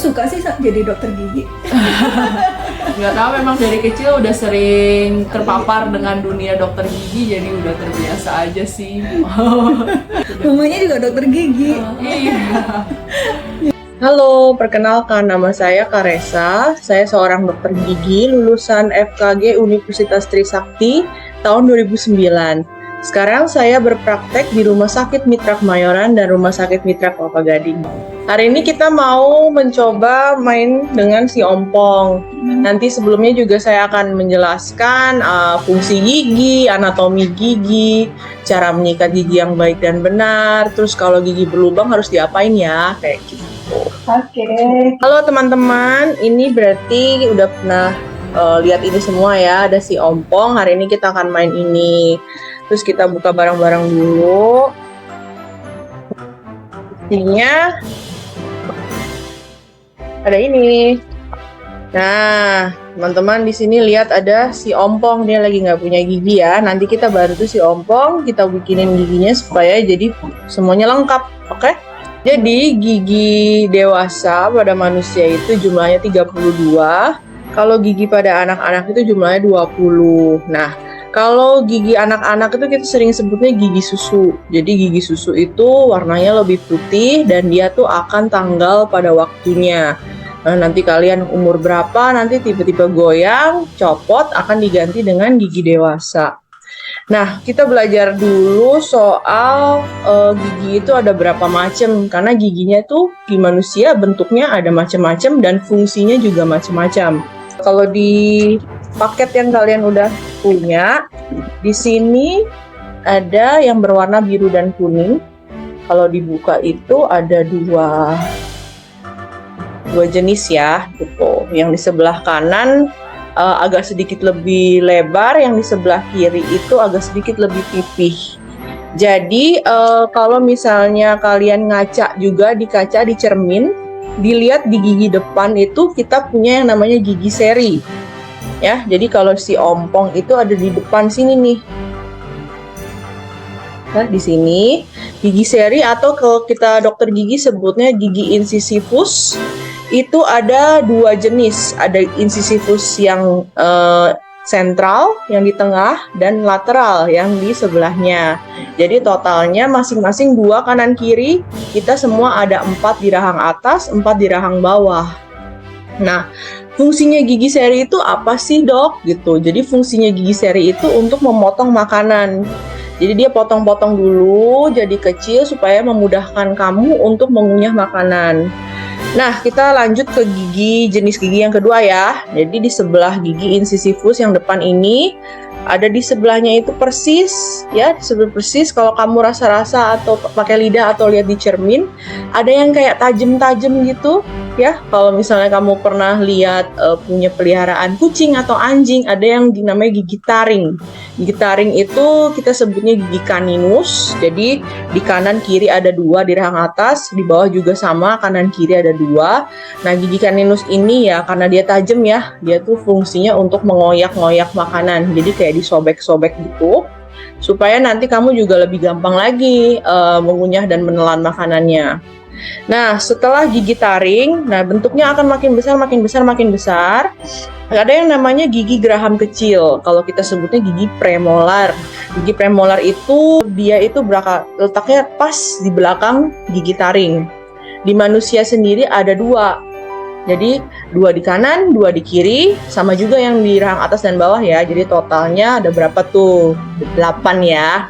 suka sih jadi dokter gigi? Nggak tahu, memang dari kecil udah sering terpapar dengan dunia dokter gigi, jadi udah terbiasa aja sih. Mamanya juga dokter gigi. Iya. Halo, perkenalkan nama saya Karesa. Saya seorang dokter gigi lulusan FKG Universitas Trisakti tahun 2009. Sekarang saya berpraktek di Rumah Sakit Mitra Kemayoran dan Rumah Sakit Mitra Kelapa Gading. Hari ini kita mau mencoba main dengan si ompong. Nanti sebelumnya juga saya akan menjelaskan fungsi gigi, anatomi gigi, cara menyikat gigi yang baik dan benar. Terus kalau gigi berlubang harus diapain ya, kayak gitu. Oke. Halo teman-teman, ini berarti udah pernah lihat ini semua ya, ada si ompong. Hari ini kita akan main ini. Terus kita buka barang-barang dulu. Ininya ada ini. Nah, teman-teman di sini lihat ada si ompong, dia lagi nggak punya gigi ya. Nanti kita bantu si ompong, kita bikinin giginya supaya jadi semuanya lengkap, oke? Jadi gigi dewasa pada manusia itu jumlahnya 32. Kalau gigi pada anak-anak itu jumlahnya 20. Nah, kalau gigi anak-anak itu kita sering sebutnya gigi susu. Jadi gigi susu itu warnanya lebih putih dan dia tuh akan tanggal pada waktunya. Nah, nanti kalian umur berapa, nanti tiba-tiba goyang, copot, akan diganti dengan gigi dewasa. Nah, kita belajar dulu soal gigi itu ada berapa macam, karena giginya tuh di manusia bentuknya ada macam-macam dan fungsinya juga macam-macam. Kalau di paket yang kalian udah punya, di sini ada yang berwarna biru dan kuning. Kalau dibuka itu ada dua jenis ya, gitu. Yang di sebelah kanan agak sedikit lebih lebar, yang di sebelah kiri itu agak sedikit lebih pipih. Jadi kalau misalnya kalian ngaca juga di kaca, di cermin, dilihat di gigi depan itu kita punya yang namanya gigi seri. Ya, jadi kalau si ompong itu ada di depan sini nih. Nah, di sini gigi seri atau kalau kita dokter gigi sebutnya gigi incisivus. Itu ada dua jenis, ada incisivus yang sentral, yang di tengah, dan lateral yang di sebelahnya. Jadi totalnya masing-masing 2 kanan kiri, kita semua ada 4 di rahang atas, 4 di rahang bawah. Nah, fungsinya gigi seri itu apa sih dok? Gitu. Jadi fungsinya gigi seri itu untuk memotong makanan. Jadi dia potong-potong dulu jadi kecil supaya memudahkan kamu untuk mengunyah makanan. Nah, kita lanjut ke jenis gigi yang kedua ya. Jadi di sebelah gigi incisivus yang depan ini, ada di sebelahnya itu persis, ya, di sebelah persis. Kalau kamu rasa-rasa atau pakai lidah atau lihat di cermin, ada yang kayak tajam-tajam gitu, ya. Kalau misalnya kamu pernah lihat punya peliharaan kucing atau anjing, ada yang dinamai gigi taring. Gigi taring itu kita sebutnya gigi caninus. Jadi di kanan kiri ada 2 di rahang atas, di bawah juga sama, kanan kiri ada 2. Nah, gigi caninus ini ya karena dia tajam ya, dia tuh fungsinya untuk mengoyak-ngoyak makanan. Jadi kayak disobek-sobek gitu, supaya nanti kamu juga lebih gampang lagi mengunyah dan menelan makanannya. Nah, setelah gigi taring, nah bentuknya akan makin besar, makin besar, makin besar. Ada yang namanya gigi geraham kecil. Kalau kita sebutnya gigi premolar. Gigi premolar itu dia itu letaknya pas di belakang gigi taring. Di manusia sendiri ada 2. Jadi 2 di kanan, 2 di kiri, sama juga yang di rahang atas dan bawah ya. Jadi totalnya ada berapa tuh? 8 ya.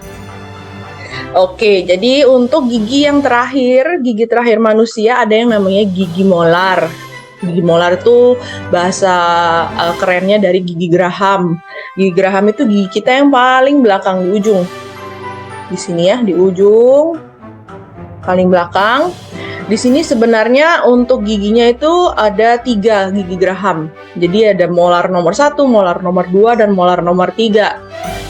Oke, jadi untuk gigi yang terakhir, gigi terakhir manusia ada yang namanya gigi molar. Gigi molar itu bahasa kerennya dari gigi geraham. Gigi geraham itu gigi kita yang paling belakang di ujung. Di sini ya, di ujung paling belakang. Di sini sebenarnya untuk giginya itu ada 3 gigi geraham. Jadi ada molar nomor 1, molar nomor 2, dan molar nomor 3.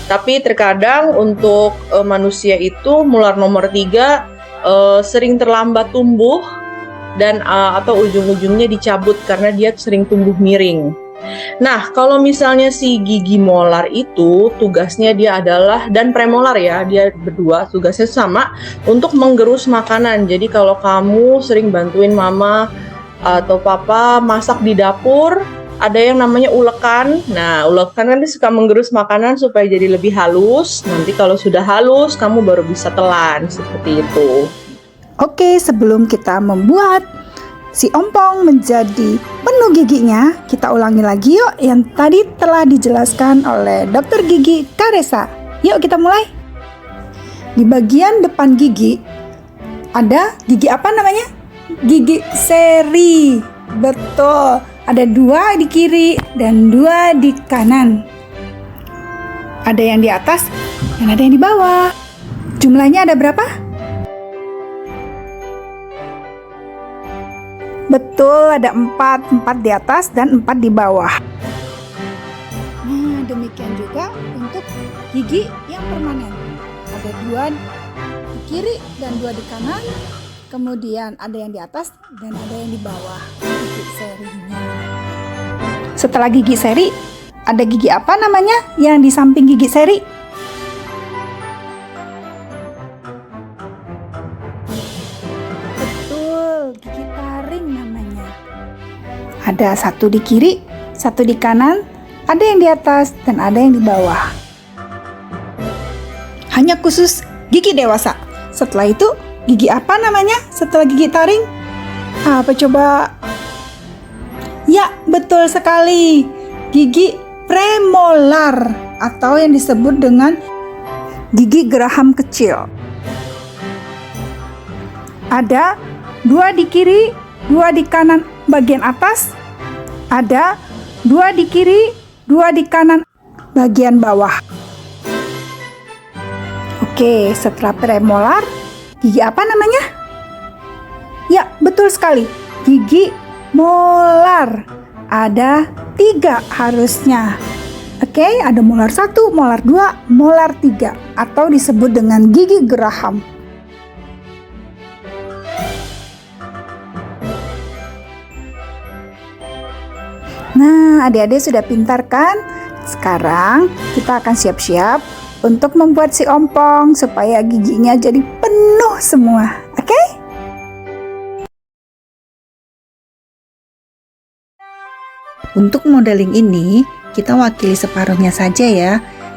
Tapi terkadang untuk manusia itu molar nomor 3 sering terlambat tumbuh dan atau ujung-ujungnya dicabut karena dia sering tumbuh miring. Nah, kalau misalnya si gigi molar itu tugasnya dia adalah, dan premolar ya, dia berdua tugasnya sama untuk menggerus makanan. Jadi kalau kamu sering bantuin mama atau papa masak di dapur, ada yang namanya ulekan. Nah, ulekan kan dia suka menggerus makanan supaya jadi lebih halus. Nanti kalau sudah halus, kamu baru bisa telan, seperti itu. Oke, sebelum kita membuat si ompong menjadi penuh giginya, kita ulangi lagi yuk yang tadi telah dijelaskan oleh Dokter Gigi Karesa. Yuk kita mulai. Di bagian depan gigi ada gigi apa namanya? Gigi seri. Betul. Ada 2 di kiri dan 2 di kanan. Ada yang di atas dan ada yang di bawah. Jumlahnya ada berapa? Betul, ada 4 di atas dan 4 di bawah. Nah, demikian juga untuk gigi yang permanen. Ada 2 di kiri dan 2 di kanan. Kemudian ada yang di atas dan ada yang di bawah gigi serinya. Setelah gigi seri, ada gigi apa namanya yang di samping gigi seri? Betul, gigi taring namanya. Ada 1 di kiri, 1 di kanan, ada yang di atas dan ada yang di bawah. Hanya khusus gigi dewasa. Setelah itu, gigi apa namanya setelah gigi taring? Apa coba? Ya, betul sekali. Gigi premolar atau yang disebut dengan gigi geraham kecil. Ada 2 di kiri, 2 di kanan bagian atas. Ada 2 di kiri, 2 di kanan bagian bawah. Oke, setelah premolar, gigi apa namanya? Ya, betul sekali. Gigi molar. Ada 3 harusnya. Oke, ada molar 1, molar 2, molar 3 atau disebut dengan gigi geraham. Nah, adik-adik sudah pintar kan? Sekarang kita akan siap-siap untuk membuat si ompong supaya giginya jadi penuh semua. Oke? Untuk modeling ini, kita wakili separuhnya saja ya.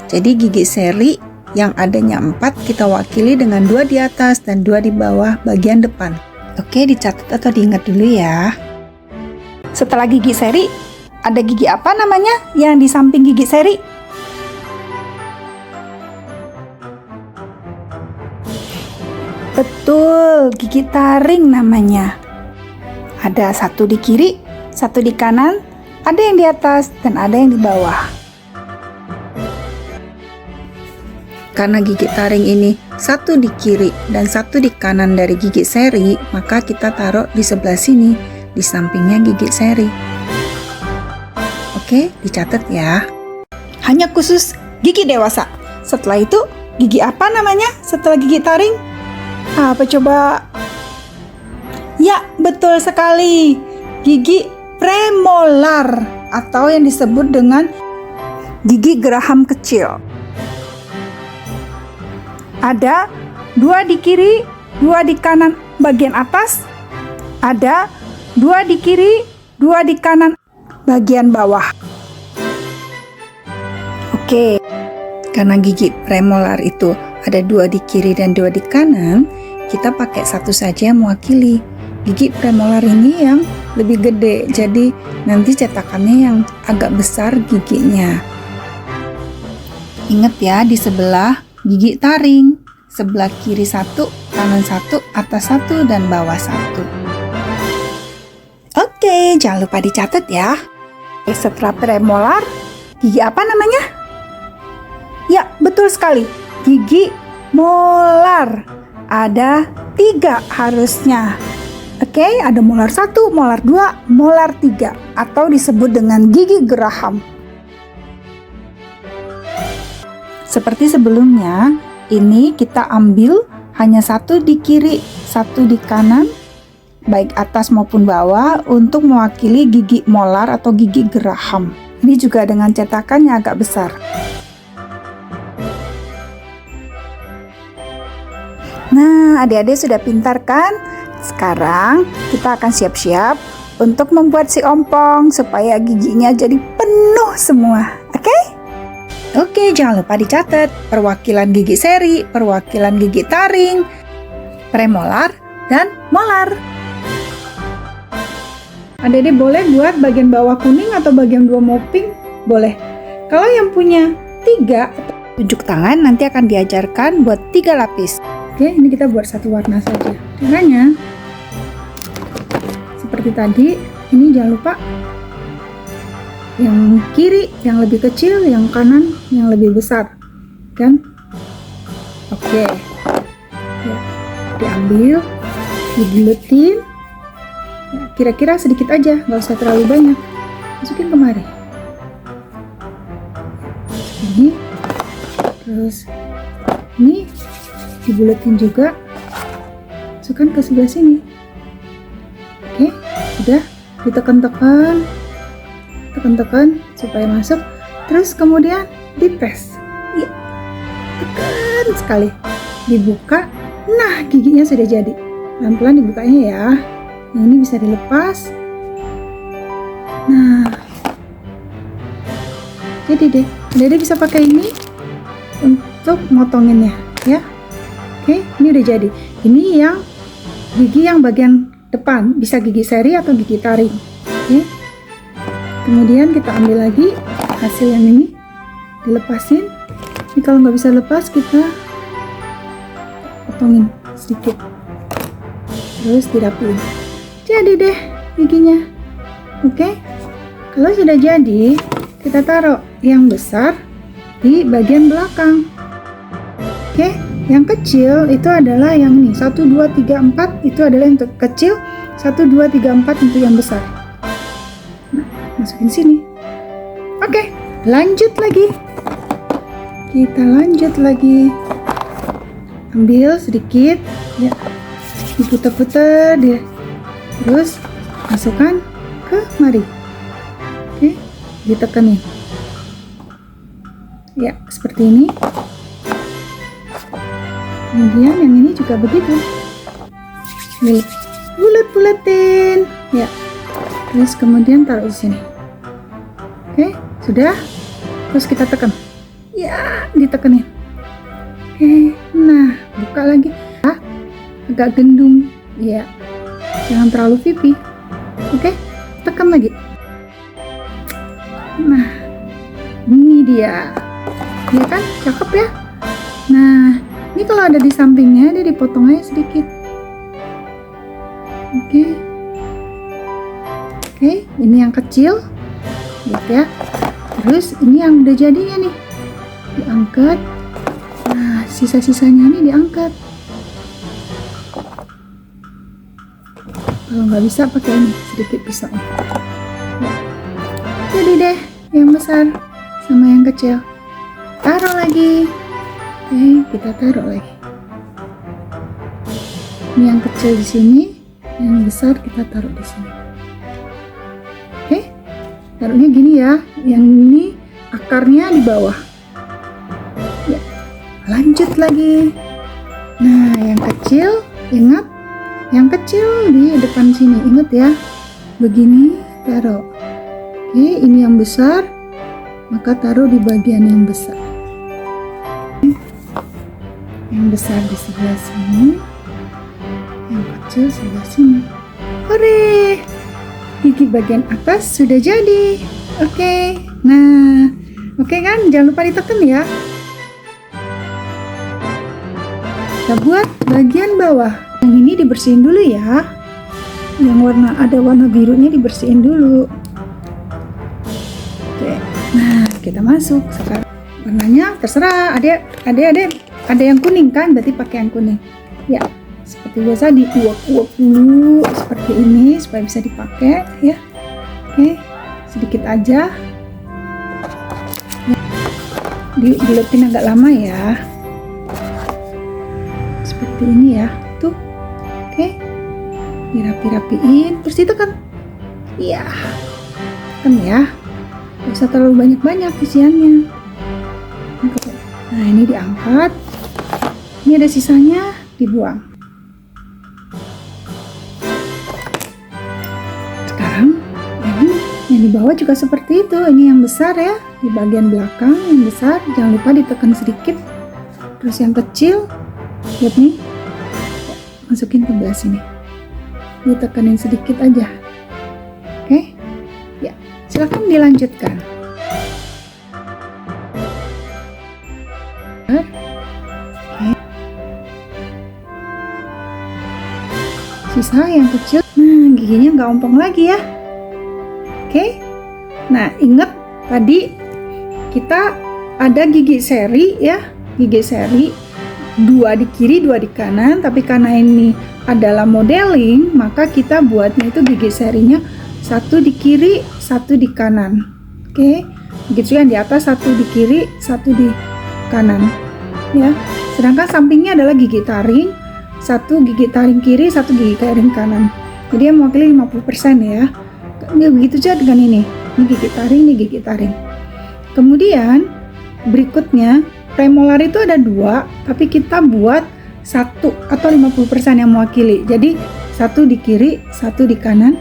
Jadi gigi seri yang adanya 4 kita wakili dengan 2 di atas dan 2 di bawah bagian depan. Oke, dicatat atau diingat dulu ya. Setelah gigi seri, ada gigi apa namanya yang di samping gigi seri? Betul, gigi taring namanya. Ada 1 di kiri, 1 di kanan, ada yang di atas dan ada yang di bawah. Karena gigi taring ini 1 di kiri dan 1 di kanan dari gigi seri, maka kita taruh di sebelah sini, di sampingnya gigi seri. Oke, dicatat ya. Hanya khusus gigi dewasa. Setelah itu, gigi apa namanya setelah gigi taring? Apa coba? Ya, betul sekali. Gigi premolar atau yang disebut dengan gigi geraham kecil. Ada 2 di kiri, 2 di kanan bagian atas. Ada 2 di kiri, 2 di kanan bagian bawah. Oke, karena gigi premolar itu ada 2 di kiri dan 2 di kanan, kita pakai 1 saja yang mewakili. Gigi premolar ini yang lebih gede, jadi nanti cetakannya yang agak besar giginya. Ingat ya, di sebelah gigi taring, sebelah kiri 1, kanan 1, atas 1, dan bawah 1. Oke, jangan lupa dicatat ya. Setelah premolar, gigi apa namanya? Ya, betul sekali. Gigi molar. Ada 3 harusnya. Oke, ada molar 1, molar 2, molar 3 atau disebut dengan gigi geraham. Seperti sebelumnya, ini kita ambil hanya 1 di kiri, 1 di kanan, baik atas maupun bawah untuk mewakili gigi molar atau gigi geraham. Ini juga dengan cetakan yang agak besar. Nah, adik-adik sudah pintar kan? Sekarang kita akan siap-siap untuk membuat si ompong supaya giginya jadi penuh semua. Oke? Oke, jangan lupa dicatat perwakilan gigi seri, perwakilan gigi taring, premolar, dan molar. Adik-adik boleh buat bagian bawah kuning atau bagian 2 mau pink? Boleh. Kalau yang punya 3 tunjuk tangan nanti akan diajarkan buat 3 lapis. Oke, ini kita buat satu warna saja. Caranya seperti tadi, ini jangan lupa yang kiri yang lebih kecil, yang kanan yang lebih besar, kan? Oke, ya, diambil, dibuletin, ya, kira-kira sedikit aja, nggak usah terlalu banyak. Masukin kemari. Ini, terus ini dibuletin juga, masukkan ke sebelah sini. Oke, sudah, ditekan-tekan supaya masuk, terus kemudian dipres, ya, tekan sekali, dibuka. Nah, giginya sudah jadi. Pelan-pelan dibukanya ya. Yang ini bisa dilepas. Nah, jadi deh, Dede bisa pakai ini untuk motonginnya ya. Oke, ini udah jadi. Ini yang gigi yang bagian depan, bisa gigi seri atau gigi taring. Oke. Kemudian kita ambil lagi hasil yang ini, dilepasin. Ini kalau nggak bisa lepas, kita potongin sedikit, terus dirapiin. Jadi deh giginya. Oke, kalau sudah jadi, kita taruh yang besar di bagian belakang. Oke, yang kecil itu adalah yang ini, 1, 2, 3, 4 itu adalah yang kecil, 1, 2, 3, 4 itu yang besar. Masukin sini. Oke, lanjut lagi. Kita lanjut lagi. Ambil sedikit, ya, diputar-putar dia. Terus masukkan ke mari. Oke, ditekanin. Ya, seperti ini. Kemudian yang ini juga begitu. Bulet-buletin. Ya. Terus kemudian taruh di sini. Oke, sudah. Terus kita tekan. Ya, ditekenin. Oke, nah, buka lagi. Ah, agak gendung. Ya, jangan terlalu pipi. Oke, tekan lagi. Nah, ini dia. Ya kan, cakep ya. Nah, ini kalau ada di sampingnya, dia dipotong aja sedikit. Oke. Oke, ini yang kecil, lihat ya. Terus ini yang udah jadinya nih, diangkat. Nah, sisa-sisanya ini diangkat. Kalau nggak bisa pakai ini, sedikit pisau. Ya. Jadi deh, yang besar sama yang kecil. Taruh lagi. Oke, kita taruh lagi. Ini yang kecil di sini, yang besar kita taruh di sini. Taruhnya gini ya, yang ini akarnya di bawah. Ya, lanjut lagi. Nah, yang kecil, ingat, yang kecil di depan sini, ingat ya. Begini taruh. Oke, ini yang besar, maka taruh di bagian yang besar. Yang besar di sebelah sini, yang kecil sebelah sini. Hore! Gigi bagian atas sudah jadi. Oke. Nah, oke kan? Jangan lupa ditekan ya. Kita buat bagian bawah. Yang ini dibersihin dulu ya. Yang ada warna birunya dibersihin dulu. Oke. Nah, kita masuk sekarang. Warnanya terserah. Ada yang kuning kan? Berarti pakai yang kuning. Ya. Seperti biasa diuap-uap dulu seperti ini supaya bisa dipakai ya. Oke, sedikit aja. Dibuletin agak lama ya. Seperti ini ya. Tuh. Oke. Dirapi-rapiin terus ditekan. Iya. Tekan ya. Gak usah terlalu banyak-banyak isiannya. Nah, ini diangkat. Ini ada sisanya, dibuang. Yang di bawah juga seperti itu. Ini yang besar ya, di bagian belakang yang besar. Jangan lupa ditekan sedikit. Terus yang kecil, lihat nih, masukin ke belah sini. Ditekanin sedikit aja. Oke, ya, silakan dilanjutkan. Oke. Sisa yang kecil, giginya nggak ompong lagi ya. Oke, nah ingat tadi kita ada gigi seri ya, gigi seri 2 di kiri 2 di kanan, tapi karena ini adalah modeling maka kita buatnya itu gigi serinya 1 di kiri 1 di kanan. Oke, begitu yang di atas 1 di kiri 1 di kanan ya. Sedangkan sampingnya adalah gigi taring, 1 gigi taring kiri 1 gigi taring kanan. Jadi yang mewakili 50% ya. Begitu juga dengan ini gigi taring, ini gigi taring. Kemudian berikutnya premolar itu ada 2, tapi kita buat 1 atau 50% yang mewakili. Jadi 1 di kiri 1 di kanan,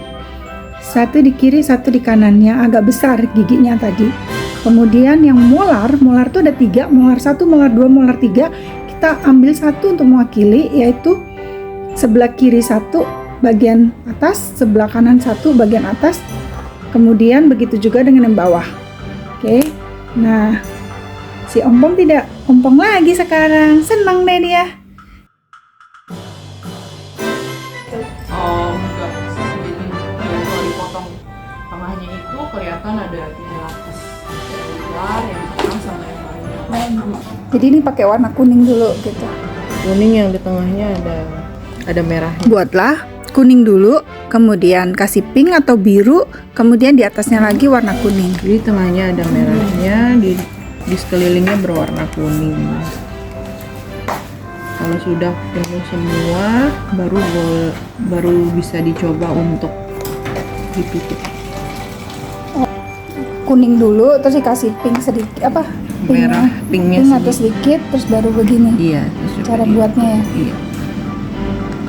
1 di kiri 1 di kanan, yang agak besar giginya tadi. Kemudian yang molar itu ada 3, molar 1, molar 2, molar 3. Kita ambil 1 untuk mewakili, yaitu sebelah kiri 1 bagian atas, sebelah kanan 1 bagian atas. Kemudian begitu juga dengan yang bawah. Oke, nah si ompong tidak ompong lagi sekarang, senang deh dia. Enggak, jadi kalau dipotong tengahnya itu kelihatan ada 3 lapis, yang luar, yang tengah, sama yang lainnya. Jadi ini pakai warna kuning dulu gitu. Kuning yang di tengahnya ada merahnya. Buatlah kuning dulu, kemudian kasih pink atau biru, kemudian di atasnya lagi warna kuning. Jadi tengahnya ada merahnya, di sekelilingnya berwarna kuning. Kalau sudah penuh semua, baru bisa dicoba untuk ditutup. Kuning dulu, terus dikasih pink sedikit, apa? Merah, pinknya pink atau sedikit, terus baru begini. Iya, Cara buatnya ya. Iya.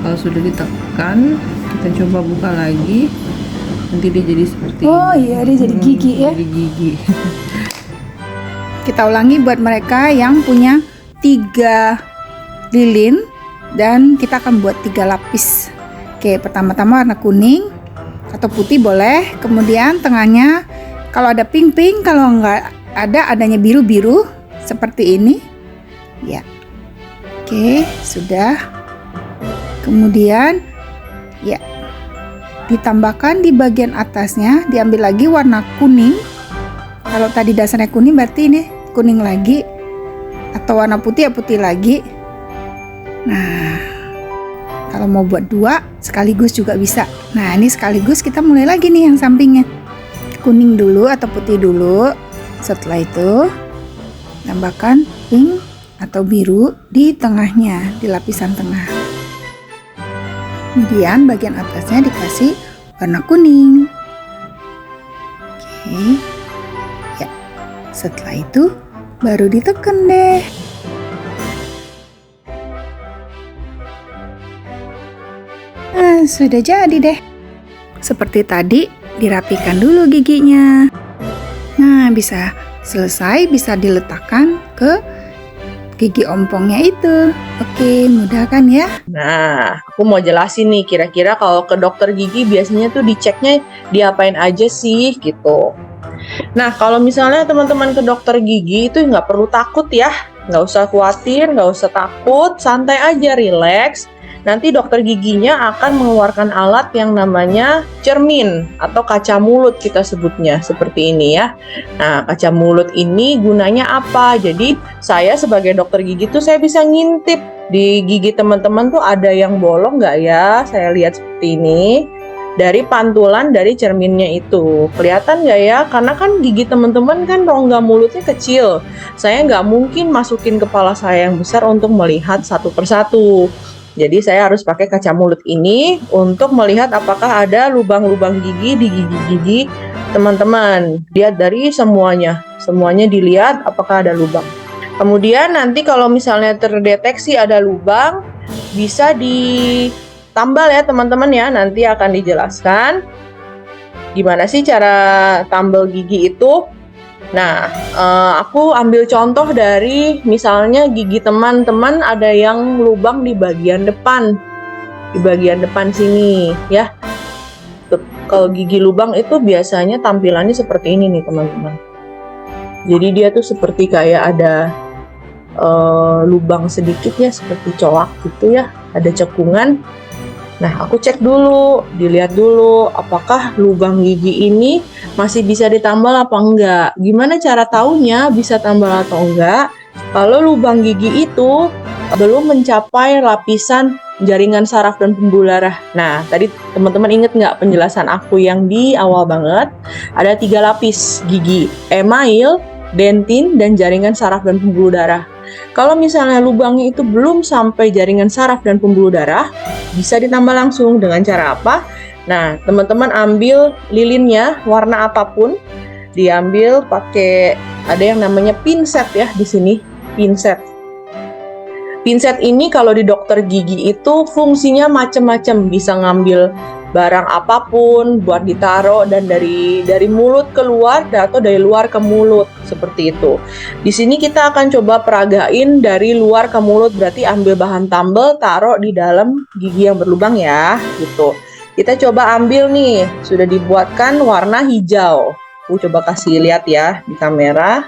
Kalau sudah ditekan, kita coba buka lagi. Nanti dia jadi seperti Oh iya, dia jadi gigi ya. Jadi gigi. Kita ulangi buat mereka yang punya 3 lilin, dan kita akan buat 3 lapis. Oke, pertama-tama warna kuning atau putih boleh. Kemudian tengahnya kalau ada pink, kalau nggak ada, adanya biru-biru seperti ini. Ya, oke, sudah. Kemudian ya, ditambahkan di bagian atasnya, diambil lagi warna kuning. Kalau tadi dasarnya kuning, berarti ini kuning lagi, atau warna putih ya putih lagi. Nah, kalau mau buat 2 sekaligus juga bisa. Nah, ini sekaligus kita mulai lagi nih yang sampingnya. Kuning dulu atau putih dulu. Setelah itu tambahkan pink atau biru di tengahnya, di lapisan tengah. Kemudian bagian atasnya dikasih warna kuning. Oke. Ya. Setelah itu baru ditekan deh. Nah, sudah jadi deh. Seperti tadi, dirapikan dulu giginya. Nah, bisa selesai, bisa diletakkan ke gigi ompongnya itu. Oke, mudah kan ya? Nah, aku mau jelasin nih, kira-kira kalau ke dokter gigi biasanya tuh diceknya diapain aja sih gitu. Nah, kalau misalnya teman-teman ke dokter gigi itu nggak perlu takut ya, nggak usah khawatir, nggak usah takut, santai aja, relax. Nanti dokter giginya akan mengeluarkan alat yang namanya cermin atau kaca mulut kita sebutnya, seperti ini ya. Nah, kaca mulut ini gunanya apa? Jadi saya sebagai dokter gigi tuh saya bisa ngintip di gigi teman-teman tuh ada yang bolong nggak ya? Saya lihat seperti ini. Dari pantulan dari cerminnya itu kelihatan nggak ya? Karena kan gigi teman-teman kan rongga mulutnya kecil. Saya nggak mungkin masukin kepala saya yang besar untuk melihat satu persatu. Jadi saya harus pakai kaca mulut ini untuk melihat apakah ada lubang-lubang gigi di gigi-gigi teman-teman. Lihat dari semuanya dilihat apakah ada lubang. Kemudian nanti kalau misalnya terdeteksi ada lubang, bisa ditambal ya teman-teman ya, nanti akan dijelaskan. Gimana sih cara tambal gigi itu? Nah, aku ambil contoh dari misalnya gigi teman-teman ada yang lubang di bagian depan sini ya. Kalau gigi lubang itu biasanya tampilannya seperti ini nih teman-teman. Jadi dia tuh seperti kayak ada lubang sedikit ya, seperti coak gitu ya, ada cekungan. Nah, aku cek dulu, dilihat dulu apakah lubang gigi ini masih bisa ditambal apa enggak. Gimana cara taunya bisa tambal atau enggak? Kalau lubang gigi itu belum mencapai lapisan jaringan saraf dan pembuluh darah. Nah, tadi teman-teman inget nggak penjelasan aku yang di awal banget? Ada 3 lapis gigi, email, dentin, dan jaringan saraf dan pembuluh darah. Kalau misalnya lubangnya itu belum sampai jaringan saraf dan pembuluh darah, bisa ditambah langsung dengan cara apa? Nah, teman-teman ambil lilinnya warna apapun, diambil pakai ada yang namanya pinset ya di sini, pinset. Pinset ini kalau di dokter gigi itu fungsinya macam-macam, bisa ngambil barang apapun buat ditaruh dan dari mulut keluar atau dari luar ke mulut seperti itu. Di sini kita akan coba peragain dari luar ke mulut, berarti ambil bahan tambal taruh di dalam gigi yang berlubang ya, gitu. Kita coba ambil nih, sudah dibuatkan warna hijau. Aku coba kasih lihat ya di kamera.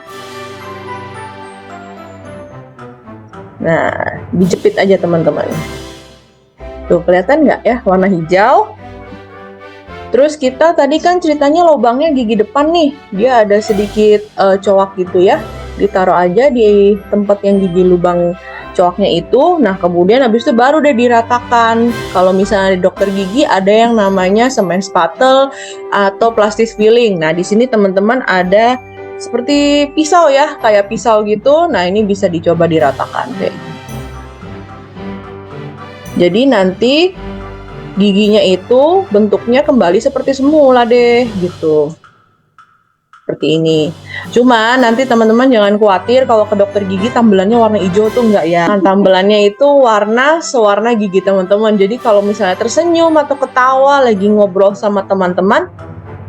Nah, dijepit aja teman-teman. Tuh kelihatan nggak ya warna hijau? Terus kita tadi kan ceritanya lubangnya gigi depan nih, dia ada sedikit coak gitu ya, ditaruh aja di tempat yang gigi lubang coaknya itu. Nah kemudian habis itu baru deh diratakan. Kalau misalnya di dokter gigi ada yang namanya semen spatel atau plastic filling. Nah di sini teman-teman ada seperti pisau ya, kayak pisau gitu. Nah ini bisa dicoba diratakan deh. Jadi nanti giginya itu bentuknya kembali seperti semula deh gitu, seperti ini. Cuma nanti teman-teman jangan khawatir kalau ke dokter gigi tambelannya warna hijau tuh enggak ya. Tambelannya itu warna sewarna gigi teman-teman. Jadi kalau misalnya tersenyum atau ketawa lagi ngobrol sama teman-teman,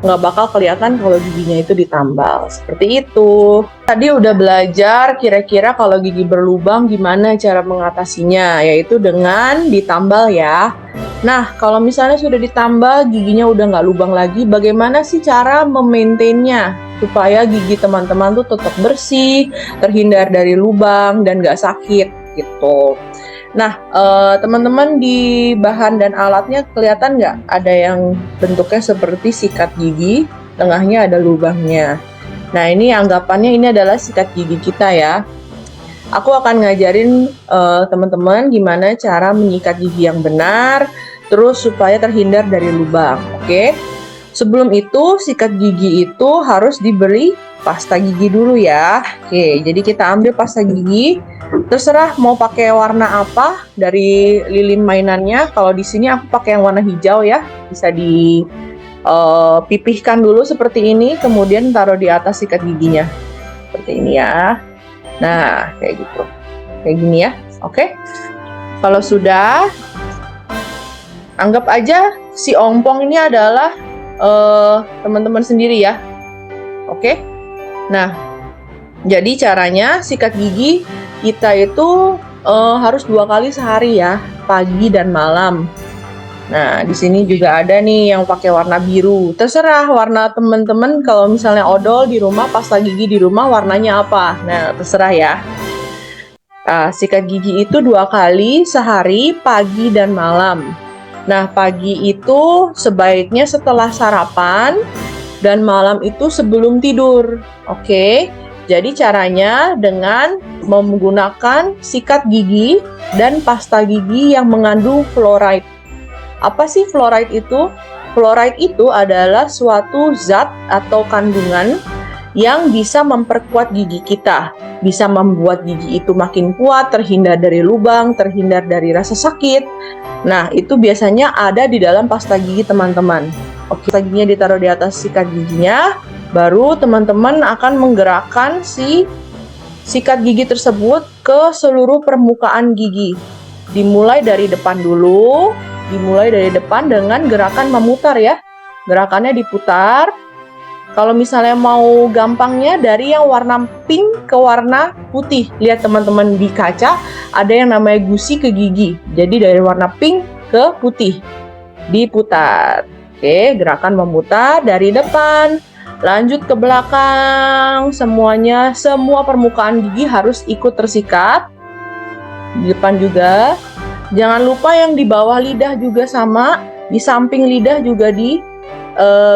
nggak bakal kelihatan kalau giginya itu ditambal. Seperti itu. Tadi udah belajar kira-kira kalau gigi berlubang gimana cara mengatasinya, yaitu dengan ditambal ya. Nah, kalau misalnya sudah ditambal, giginya udah nggak lubang lagi, bagaimana sih cara memaintainnya? Supaya gigi teman-teman tuh tetap bersih, terhindar dari lubang, dan nggak sakit, gitu. Nah, teman-teman di bahan dan alatnya kelihatan nggak? Ada yang bentuknya seperti sikat gigi, tengahnya ada lubangnya. Nah, ini anggapannya ini adalah sikat gigi kita ya. Aku akan ngajarin teman-teman gimana cara menyikat gigi yang benar, terus supaya terhindar dari lubang, oke? Sebelum itu, sikat gigi itu harus diberi pasta gigi dulu ya. Oke, jadi kita ambil pasta gigi, terserah mau pakai warna apa dari lilin mainannya. Kalau di sini aku pakai yang warna hijau ya, bisa dipipihkan dulu seperti ini, kemudian taruh di atas sikat giginya, seperti ini ya. Nah, kayak gitu, kayak gini ya, oke? Kalau sudah, anggap aja si ompong ini adalah teman-teman sendiri ya, oke? Nah, jadi caranya sikat gigi kita itu harus 2 kali sehari ya, pagi dan malam. Nah, di sini juga ada nih yang pakai warna biru. Terserah warna teman-teman, kalau misalnya odol di rumah, pasta gigi di rumah warnanya apa. Nah, terserah ya. Sikat gigi itu 2 kali sehari, pagi dan malam. Nah, pagi itu sebaiknya setelah sarapan dan malam itu sebelum tidur. Oke. Jadi caranya dengan menggunakan sikat gigi dan pasta gigi yang mengandung fluoride. Apa sih fluoride itu? Fluoride itu adalah suatu zat atau kandungan yang bisa memperkuat gigi kita, bisa membuat gigi itu makin kuat, terhindar dari lubang, terhindar dari rasa sakit. Nah, itu biasanya ada di dalam pasta gigi teman-teman. Oke, pasta giginya ditaruh di atas sikat giginya, baru teman-teman akan menggerakkan si sikat gigi tersebut ke seluruh permukaan gigi. Dimulai dari depan dulu, dimulai dari depan dengan gerakan memutar ya. Gerakannya diputar. Kalau misalnya mau gampangnya dari yang warna pink ke warna putih. Lihat teman-teman di kaca ada yang namanya gusi ke gigi. Jadi dari warna pink ke putih. Diputar. Oke, gerakan memutar dari depan. Lanjut ke belakang. Semuanya, semua permukaan gigi harus ikut tersikat. Di depan juga. Jangan lupa yang di bawah lidah juga sama. Di samping lidah juga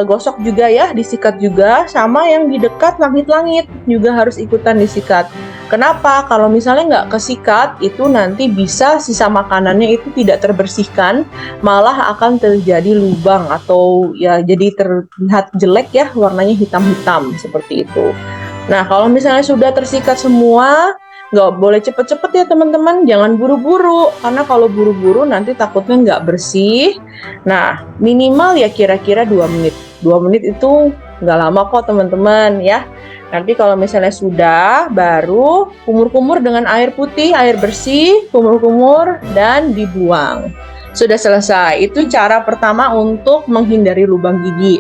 gosok juga ya, disikat juga, sama yang di dekat langit-langit juga harus ikutan disikat. Kenapa? Kalau misalnya nggak kesikat, itu nanti bisa sisa makanannya itu tidak terbersihkan, malah akan terjadi lubang atau ya jadi terlihat jelek ya, warnanya hitam-hitam seperti itu. Nah, kalau misalnya sudah tersikat semua, nggak boleh cepet-cepet ya teman-teman, jangan buru-buru, karena kalau buru-buru nanti takutnya nggak bersih. Nah, minimal ya kira-kira 2 menit. 2 menit itu nggak lama kok teman-teman ya. Nanti kalau misalnya sudah, baru kumur-kumur dengan air putih, air bersih, kumur-kumur dan dibuang. Sudah selesai. Itu cara pertama untuk menghindari lubang gigi.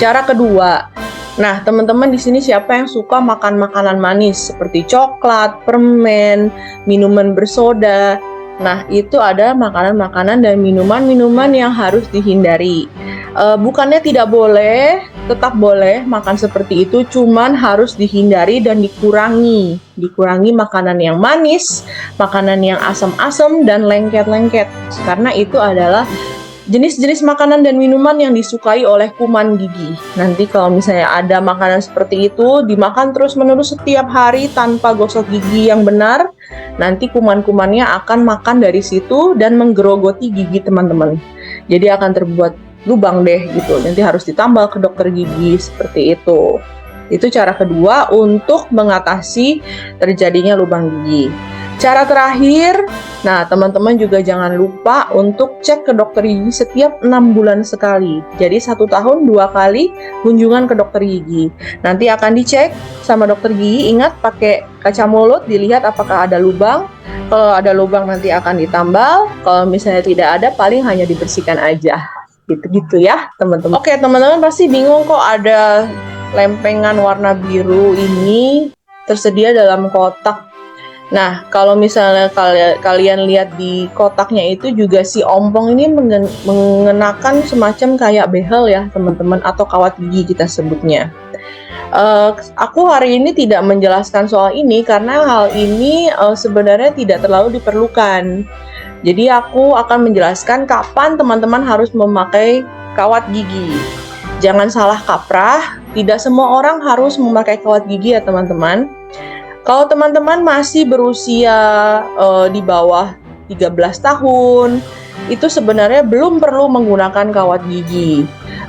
Cara kedua, nah, teman-teman di sini siapa yang suka makan makanan manis seperti coklat, permen, minuman bersoda? Nah, itu ada makanan-makanan dan minuman-minuman yang harus dihindari. Bukannya tidak boleh, tetap boleh makan seperti itu, cuman harus dihindari dan dikurangi. Dikurangi makanan yang manis, makanan yang asam-asam dan lengket-lengket. Karena itu adalah jenis-jenis makanan dan minuman yang disukai oleh kuman gigi. Nanti kalau misalnya ada makanan seperti itu, dimakan terus-menerus setiap hari tanpa gosok gigi yang benar, nanti kuman-kumannya akan makan dari situ dan menggerogoti gigi teman-teman. Jadi akan terbuat lubang deh gitu. Nanti harus ditambal ke dokter gigi seperti itu. Itu cara kedua untuk mengatasi terjadinya lubang gigi. Cara terakhir, nah teman-teman juga jangan lupa untuk cek ke dokter gigi setiap 6 bulan sekali. Jadi 1 tahun 2 kali kunjungan ke dokter gigi. Nanti akan dicek sama dokter gigi, ingat pakai kaca mulut, dilihat apakah ada lubang. Kalau ada lubang nanti akan ditambal, kalau misalnya tidak ada paling hanya dibersihkan aja. Gitu-gitu ya teman-teman. Oke, teman-teman pasti bingung kok ada lempengan warna biru ini tersedia dalam kotak. Nah, kalau misalnya kalian lihat di kotaknya itu juga si ompong ini mengenakan semacam kayak behel ya teman-teman, atau kawat gigi kita sebutnya. Aku hari ini tidak menjelaskan soal ini karena hal ini sebenarnya tidak terlalu diperlukan. Jadi aku akan menjelaskan kapan teman-teman harus memakai kawat gigi. Jangan salah kaprah, tidak semua orang harus memakai kawat gigi ya teman-teman. Kalau teman-teman masih berusia di bawah 13 tahun, itu sebenarnya belum perlu menggunakan kawat gigi.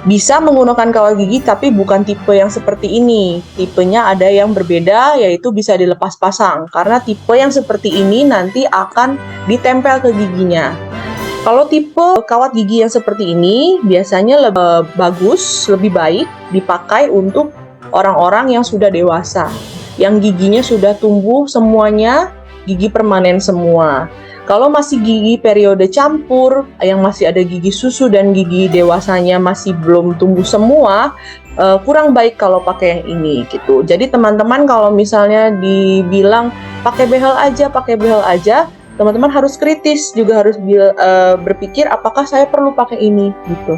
Bisa menggunakan kawat gigi tapi bukan tipe yang seperti ini. Tipenya ada yang berbeda, yaitu bisa dilepas pasang. Karena tipe yang seperti ini nanti akan ditempel ke giginya. Kalau tipe kawat gigi yang seperti ini biasanya lebih bagus, lebih baik dipakai untuk orang-orang yang sudah dewasa, yang giginya sudah tumbuh semuanya, gigi permanen semua. Kalau masih gigi periode campur, yang masih ada gigi susu dan gigi dewasanya masih belum tumbuh semua, kurang baik kalau pakai yang ini gitu. Jadi teman-teman kalau misalnya dibilang pakai behel aja, teman-teman harus kritis, juga harus berpikir apakah saya perlu pakai ini gitu.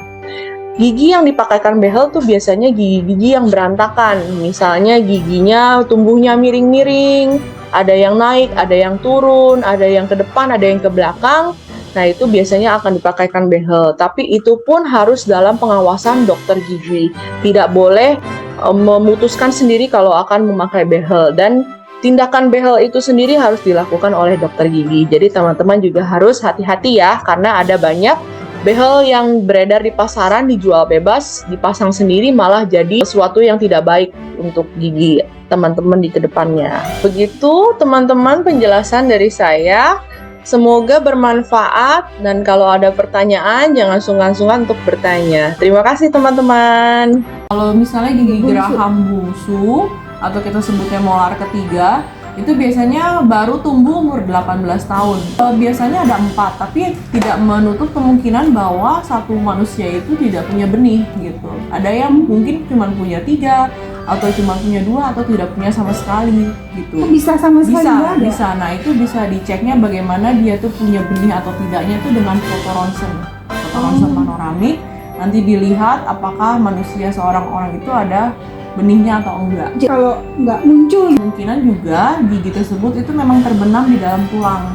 Gigi yang dipakaikan behel tuh biasanya gigi-gigi yang berantakan. Misalnya giginya tumbuhnya miring-miring, ada yang naik, ada yang turun, ada yang ke depan, ada yang ke belakang. Nah, itu biasanya akan dipakaikan behel. Tapi itu pun harus dalam pengawasan dokter gigi. Tidak boleh memutuskan sendiri kalau akan memakai behel. Dan tindakan behel itu sendiri harus dilakukan oleh dokter gigi. Jadi teman-teman juga harus hati-hati ya, karena ada banyak behel yang beredar di pasaran, dijual bebas, dipasang sendiri malah jadi sesuatu yang tidak baik untuk gigi teman-teman di kedepannya. Begitu teman-teman penjelasan dari saya. Semoga bermanfaat, dan kalau ada pertanyaan jangan sungkan-sungkan untuk bertanya. Terima kasih teman-teman. Kalau misalnya gigi geraham bungsu atau kita sebutnya molar ketiga, itu biasanya baru tumbuh umur 18 tahun. Biasanya ada 4, tapi tidak menutup kemungkinan bahwa satu manusia itu tidak punya benih gitu. Ada yang mungkin cuma punya 3, atau cuma punya 2, atau tidak punya sama sekali gitu. Bisa sama sekali nggak ada? Bisa. Nah itu bisa diceknya bagaimana dia tuh punya benih atau tidaknya itu dengan foto ronsen panoramik. Nanti dilihat apakah manusia seorang orang itu ada benihnya atau enggak. Jadi kalau nggak muncul, Kemungkinan juga gigi tersebut itu memang terbenam di dalam tulang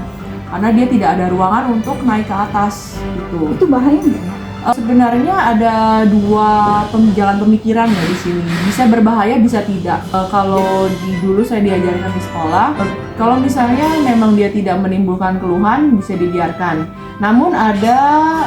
karena dia tidak ada ruangan untuk naik ke atas gitu. itu bahaya nggak ya? Sebenarnya ada dua jalan pemikiran ya di sini. Bisa berbahaya, bisa tidak. Kalau dulu saya diajarkan di sekolah, kalau misalnya memang dia tidak menimbulkan keluhan, bisa dibiarkan. Namun ada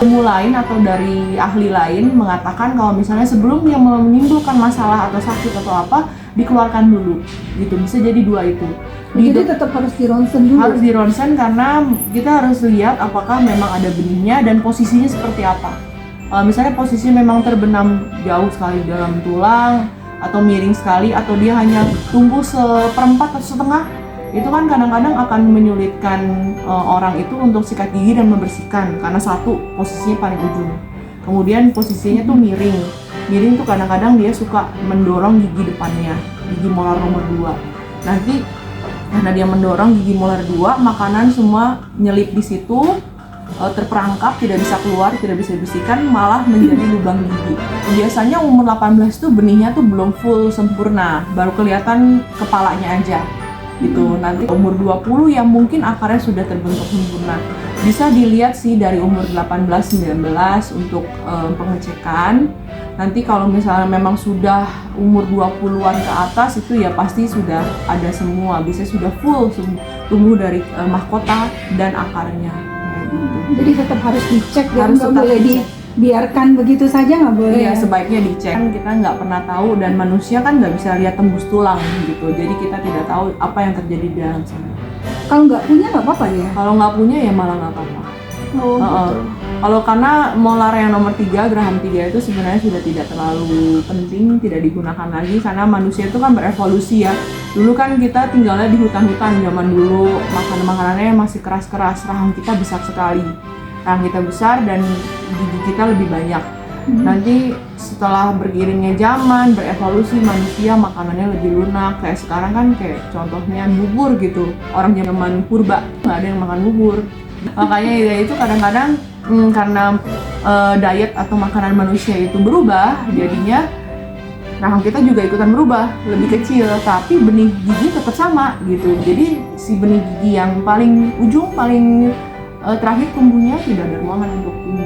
ilmu lain atau dari ahli lain mengatakan kalau misalnya sebelum dia menimbulkan masalah atau sakit atau apa, dikeluarkan dulu. Gitu. Bisa jadi dua itu. Jadi tetap harus di ronsen dulu. Harus di ronsen karena kita harus lihat apakah memang ada benihnya dan posisinya seperti apa. Misalnya posisi memang terbenam jauh sekali dalam tulang atau miring sekali atau dia hanya tumbuh seperempat atau setengah, itu kan kadang-kadang akan menyulitkan orang itu untuk sikat gigi dan membersihkan karena satu posisinya paling ujung, kemudian posisinya tuh miring tuh kadang-kadang dia suka mendorong gigi depannya, gigi molar nomor 2. Nanti karena dia mendorong gigi molar 2, makanan semua nyelip di situ, terperangkap, tidak bisa keluar, tidak bisa dibersihkan, malah menjadi lubang gigi. Biasanya umur 18 tuh benihnya tuh belum full sempurna, baru kelihatan kepalanya aja gitu. Nanti umur 20 yang mungkin akarnya sudah terbentuk sempurna. Bisa dilihat sih dari umur 18-19 untuk pengecekan. Nanti kalau misalnya memang sudah umur 20-an ke atas itu ya pasti sudah ada semua, bisa sudah full tumbuh dari mahkota dan akarnya. Jadi tetap harus dicek, Harus nggak tetap boleh dicek. dibiarkan begitu saja, nggak boleh. Iya, ya? sebaiknya dicek. Kan kita nggak pernah tahu dan manusia kan nggak bisa lihat tembus tulang gitu. Jadi kita tidak tahu apa yang terjadi di dalam sana. Kalau nggak punya nggak apa-apa ya? Kalau nggak punya ya malah nggak apa-apa. Oh, gitu. Kalau karena molar yang nomor 3, geraham 3 itu sebenarnya sudah tidak terlalu penting, tidak digunakan lagi karena manusia itu kan berevolusi ya. Dulu kan kita tinggalnya di hutan-hutan zaman dulu, makanannya masih keras-keras, rahang kita besar sekali. Rahang kita besar dan gigi kita lebih banyak. Nanti setelah bergiringnya zaman, berevolusi manusia makanannya lebih lunak. Kayak sekarang kan kayak contohnya bubur gitu. Orang zaman purba nggak ada yang makan bubur. Makanya ya itu kadang-kadang karena diet atau makanan manusia itu berubah, jadinya rahang kita juga ikutan berubah, lebih kecil, tapi benih gigi tetap sama gitu. Jadi si benih gigi yang paling ujung, paling terakhir tumbuhnya tidak ada ruangan untuk tumbuh.